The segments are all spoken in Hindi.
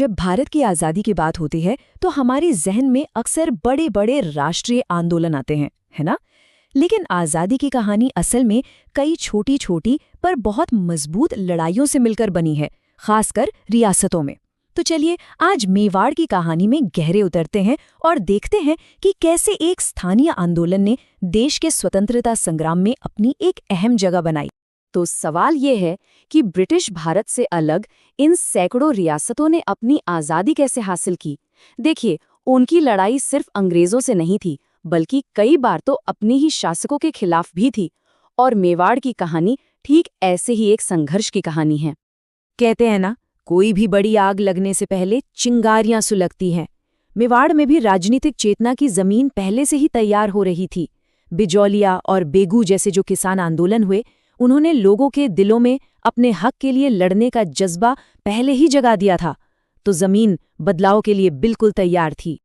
जब भारत की आज़ादी की बात होती है तो हमारे जहन में अक्सर बड़े बड़े राष्ट्रीय आंदोलन आते हैं, है ना? लेकिन आज़ादी की कहानी असल में कई छोटी छोटी पर बहुत मजबूत लड़ाइयों से मिलकर बनी है, खासकर रियासतों में। तो चलिए आज मेवाड़ की कहानी में गहरे उतरते हैं और देखते हैं कि कैसे एक स्थानीय आंदोलन ने देश के स्वतंत्रता संग्राम में अपनी एक अहम जगह बनाई। तो सवाल ये है कि ब्रिटिश भारत से अलग इन सैकड़ों रियासतों ने अपनी आज़ादी कैसे हासिल की। देखिए, उनकी लड़ाई सिर्फ अंग्रेज़ों से नहीं थी, बल्कि कई बार तो अपने ही शासकों के खिलाफ भी थी। और मेवाड़ की कहानी ठीक ऐसे ही एक संघर्ष की कहानी है। कहते हैं ना, कोई भी बड़ी आग लगने से पहले चिंगारियां सुलगती हैं। मेवाड़ में भी राजनीतिक चेतना की जमीन पहले से ही तैयार हो रही थी। बिजौलिया और बेगू जैसे जो किसान आंदोलन हुए, उन्होंने लोगों के दिलों में अपने हक के लिए लड़ने का जज्बा पहले ही जगा दिया था। तो जमीन बदलाव के लिए बिल्कुल तैयार थी।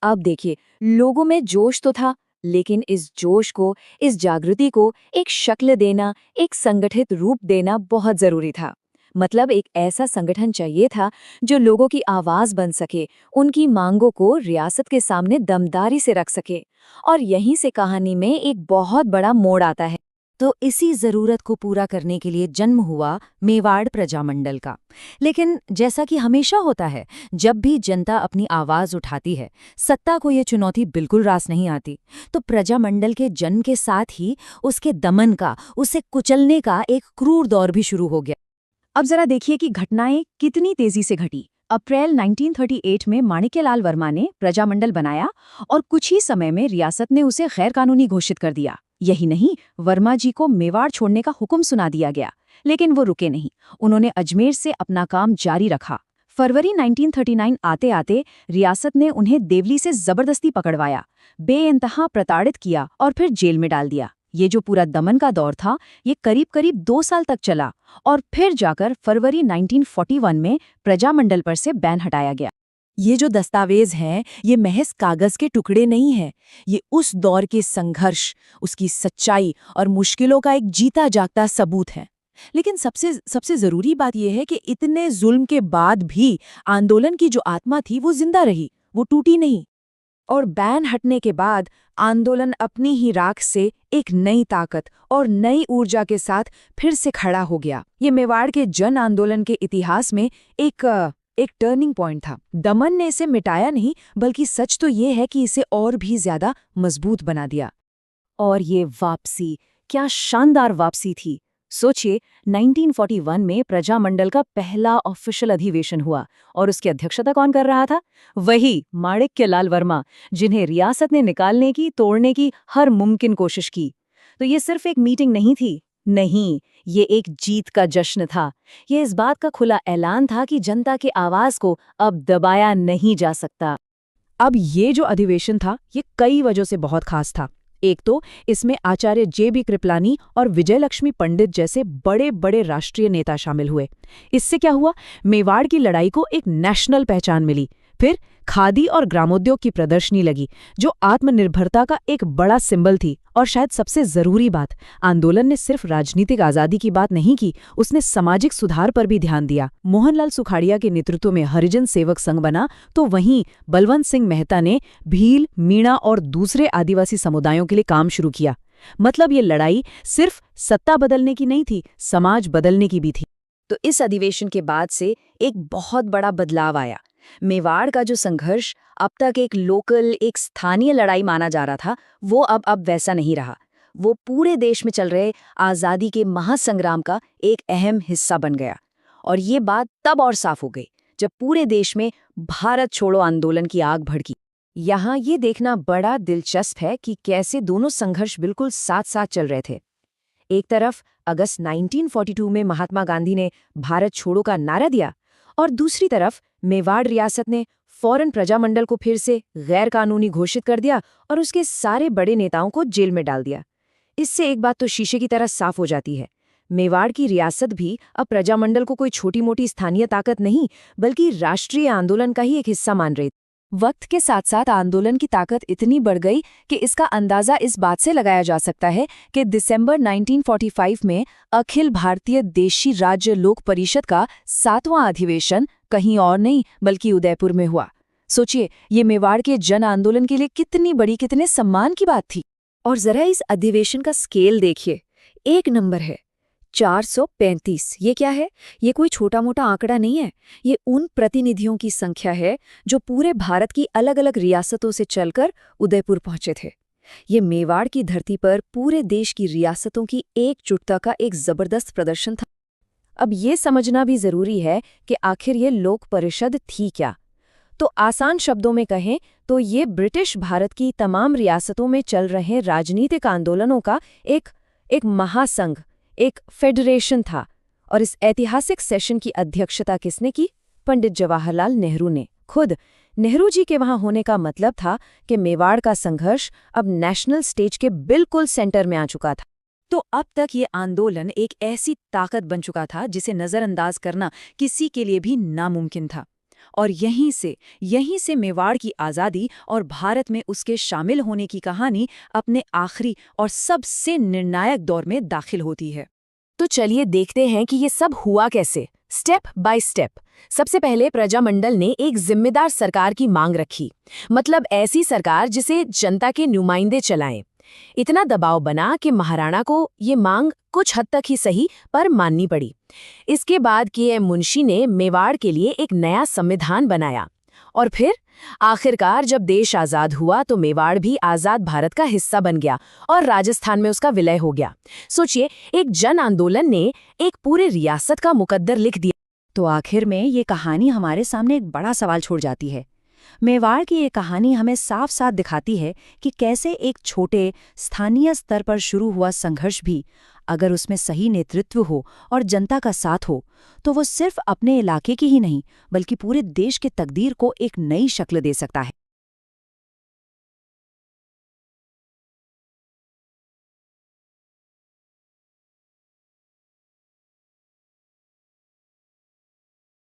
अब देखिए, लोगों में जोश तो था, लेकिन इस जोश को, इस जागृति को एक शक्ल देना, एक संगठित रूप देना बहुत जरूरी था। मतलब एक ऐसा संगठन चाहिए था जो लोगों की आवाज बन सके, उनकी मांगों को रियासत के सामने दमदारी से रख सके। और यहीं से कहानी में एक बहुत बड़ा मोड़ आता है। तो इसी जरूरत को पूरा करने के लिए जन्म हुआ मेवाड़ प्रजामंडल का। लेकिन जैसा कि हमेशा होता है, जब भी जनता अपनी आवाज उठाती है, सत्ता को ये चुनौती बिल्कुल रास नहीं आती। तो प्रजामंडल के जन्म के साथ ही उसके दमन का, उसे कुचलने का एक क्रूर दौर भी शुरू हो गया। अब जरा देखिए कि घटनाएं कितनी तेजी से घटी। अप्रैल 1938 में माणिक्यलाल वर्मा ने प्रजामंडल बनाया और कुछ ही समय में रियासत ने उसे गैर कानूनी घोषित कर दिया। यही नहीं, वर्मा जी को मेवाड़ छोड़ने का हुक्म सुना दिया गया। लेकिन वो रुके नहीं, उन्होंने अजमेर से अपना काम जारी रखा। फरवरी 1939 आते आते रियासत ने उन्हें देवली से जबरदस्ती पकड़वाया, बेइंतहा प्रताड़ित किया और फिर जेल में डाल दिया। ये जो पूरा दमन का दौर था, ये करीब करीब 2 साल तक चला और फिर जाकर फरवरी 1941 में प्रजामंडल पर से बैन हटाया गया। ये जो दस्तावेज हैं, ये महज कागज के टुकड़े नहीं हैं। ये उस दौर के संघर्ष, उसकी सच्चाई और मुश्किलों का एक जीता जागता सबूत है। लेकिन सबसे जरूरी बात यह है कि इतने जुल्म के बाद भी आंदोलन की जो आत्मा थी वो जिंदा रही, वो टूटी नहीं। और बैन हटने के बाद आंदोलन अपनी ही राख से एक नई ताकत और नई ऊर्जा के साथ फिर से खड़ा हो गया। ये मेवाड़ के जन आंदोलन के इतिहास में एक टर्निंग पॉइंट था। दमन ने इसे मिटाया नहीं, बल्कि सच तो ये है कि इसे और भी ज्यादा मजबूत बना दिया। और ये वापसी, क्या शानदार वापसी थी। सोचिए, 1941 में प्रजामंडल का पहला ऑफिशियल अधिवेशन हुआ और उसकी अध्यक्षता कौन कर रहा था? वही माणिक्यलाल वर्मा, जिन्हें रियासत ने निकालने की, तोड़ने की हर मुमकिन कोशिश की। तो ये सिर्फ एक मीटिंग नहीं थी, नहीं, ये एक जीत का जश्न था। ये इस बात का खुला ऐलान था कि जनता की आवाज को अब दबाया नहीं जा सकता। अब ये जो अधिवेशन था, ये कई वजहों से बहुत खास था। एक तो इसमें आचार्य जे.बी. कृपलानी और विजयलक्ष्मी पंडित जैसे बड़े बड़े राष्ट्रीय नेता शामिल हुए। इससे क्या हुआ? मेवाड़ की लड़ाई को एक नेशनल पहचान मिली। फिर खादी और ग्रामोद्योग की प्रदर्शनी लगी, जो आत्मनिर्भरता का एक बड़ा सिंबल थी। और शायद सबसे जरूरी बात, आंदोलन ने सिर्फ राजनीतिक आजादी की बात नहीं की, उसने सामाजिक सुधार पर भी ध्यान दिया। मोहनलाल सुखाड़िया के नेतृत्व में हरिजन सेवक संघ बना, तो वहीं बलवंत सिंह मेहता ने भील, मीणा और दूसरे आदिवासी समुदायों के लिए काम शुरू किया। मतलब ये लड़ाई सिर्फ सत्ता बदलने की नहीं थी, समाज बदलने की भी थी। तो इस अधिवेशन के बाद से एक बहुत बड़ा बदलाव आया। मेवाड़ का जो संघर्ष अब तक एक लोकल, एक स्थानीय लड़ाई माना जा रहा था, वो अब वैसा नहीं रहा। वो पूरे देश में चल रहे आज़ादी के महासंग्राम का एक अहम हिस्सा बन गया। और ये बात तब और साफ हो गई जब पूरे देश में भारत छोड़ो आंदोलन की आग भड़की। यहाँ ये देखना बड़ा दिलचस्प है कि कैसे दोनों संघर्ष बिल्कुल साथ साथ चल रहे थे। एक तरफ अगस्त 1942 में महात्मा गांधी ने भारत छोड़ो का नारा दिया, और दूसरी तरफ मेवाड़ रियासत ने फौरन प्रजामंडल को फिर से गैर कानूनी घोषित कर दिया और उसके सारे बड़े नेताओं को जेल में डाल दिया। इससे एक बात तो शीशे की तरह साफ हो जाती है, मेवाड़ की रियासत भी अब प्रजामंडल को कोई छोटी मोटी स्थानीय ताकत नहीं, बल्कि राष्ट्रीय आंदोलन का ही एक हिस्सा मान रही। वक्त के साथ साथ आंदोलन की ताकत इतनी बढ़ गई कि इसका अंदाजा इस बात से लगाया जा सकता है कि दिसंबर 1945 में अखिल भारतीय देशी राज्य लोक परिषद का 7वां अधिवेशन कहीं और नहीं बल्कि उदयपुर में हुआ। सोचिए, ये मेवाड़ के जन आंदोलन के लिए कितनी बड़ी, कितने सम्मान की बात थी। और जरा इस अधिवेशन का स्केल देखिए, एक नंबर है 435। ये क्या है? ये कोई छोटा मोटा आंकड़ा नहीं है। ये उन प्रतिनिधियों की संख्या है जो पूरे भारत की अलग अलग रियासतों से चलकर उदयपुर पहुंचे थे। ये मेवाड़ की धरती पर पूरे देश की रियासतों की एकजुटता का एक जबरदस्त प्रदर्शन था। अब ये समझना भी जरूरी है कि आखिर ये लोक परिषद थी क्या। तो आसान शब्दों में कहें तो ये ब्रिटिश भारत की तमाम रियासतों में चल रहे राजनीतिक आंदोलनों का एक महासंघ, एक फेडरेशन था। और इस ऐतिहासिक सेशन की अध्यक्षता किसने की? पंडित जवाहरलाल नेहरू ने खुद। नेहरू जी के वहां होने का मतलब था कि मेवाड़ का संघर्ष अब नेशनल स्टेज के बिल्कुल सेंटर में आ चुका था। तो अब तक ये आंदोलन एक ऐसी ताकत बन चुका था जिसे नज़रअंदाज करना किसी के लिए भी नामुमकिन था। और यहीं से मेवाड़ की आज़ादी और भारत में उसके शामिल होने की कहानी अपने आखिरी और सबसे निर्णायक दौर में दाखिल होती है। तो चलिए देखते हैं कि ये सब हुआ कैसे, स्टेप बाय स्टेप। सबसे पहले प्रजामंडल ने एक जिम्मेदार सरकार की मांग रखी, मतलब ऐसी सरकार जिसे जनता के नुमाइंदे चलाएं। इतना दबाव बना कि महाराणा को ये मांग कुछ हद तक ही सही पर माननी पड़ी। इसके बाद के मुंशी ने मेवाड़ के लिए एक नया संविधान बनाया और फिर आखिरकार जब देश आज़ाद हुआ तो मेवाड़ भी आज़ाद भारत का हिस्सा बन गया और राजस्थान में उसका विलय हो गया। सोचिए, एक जन आंदोलन ने एक पूरे रियासत का मुकद्दर लिख दिया। तो आखिर में ये कहानी हमारे सामने एक बड़ा सवाल छोड़ जाती है। मेवाड़ की ये कहानी हमें साफ साफ दिखाती है कि कैसे एक छोटे स्थानीय स्तर पर शुरू हुआ संघर्ष भी, अगर उसमें सही नेतृत्व हो और जनता का साथ हो, तो वो सिर्फ अपने इलाके की ही नहीं बल्कि पूरे देश के तकदीर को एक नई शक्ल दे सकता है।